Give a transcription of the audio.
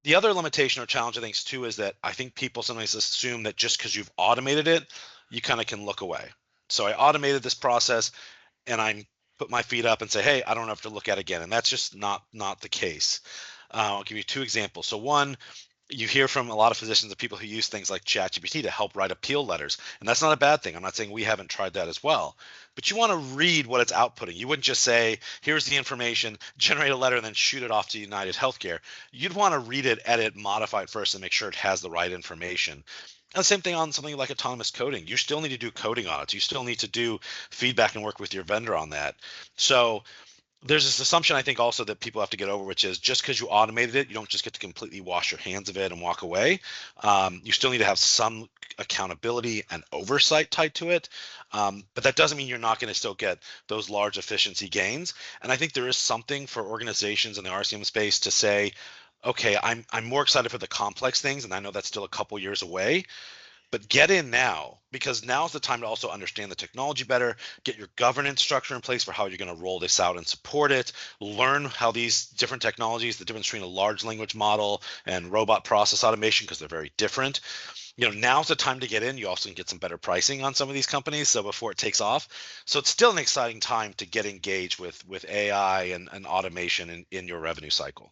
The other limitation or challenge I think too is that I think people sometimes assume that just because you've automated it, you kind of can look away. So I automated this process and I put my feet up and say, hey, I don't have to look at it again. And that's just not the case. I'll give you two examples. So one, you hear from a lot of physicians of people who use things like ChatGPT to help write appeal letters. And that's not a bad thing. I'm not saying we haven't tried that as well. But you want to read what it's outputting. You wouldn't just say, here's the information, generate a letter, and then shoot it off to United Healthcare. You'd want to read it, edit, modify it first, and make sure it has the right information. And the same thing on something like autonomous coding. You still need to do coding audits. You still need to do feedback and work with your vendor on that. So there's this assumption I think also that people have to get over, which is just because you automated it, you don't just get to completely wash your hands of it and walk away. You still need to have some accountability and oversight tied to it. But that doesn't mean you're not going to still get those large efficiency gains. And I think there is something for organizations in the RCM space to say, okay, I'm more excited for the complex things, and I know that's still a couple years away, but get in now, because now's the time to also understand the technology better, get your governance structure in place for how you're going to roll this out and support it, learn how these different technologies, the difference between a large language model and robot process automation, because they're very different. Now's the time to get in. You also can get some better pricing on some of these companies, so before it takes off. So it's still an exciting time to get engaged with AI and automation in your revenue cycle.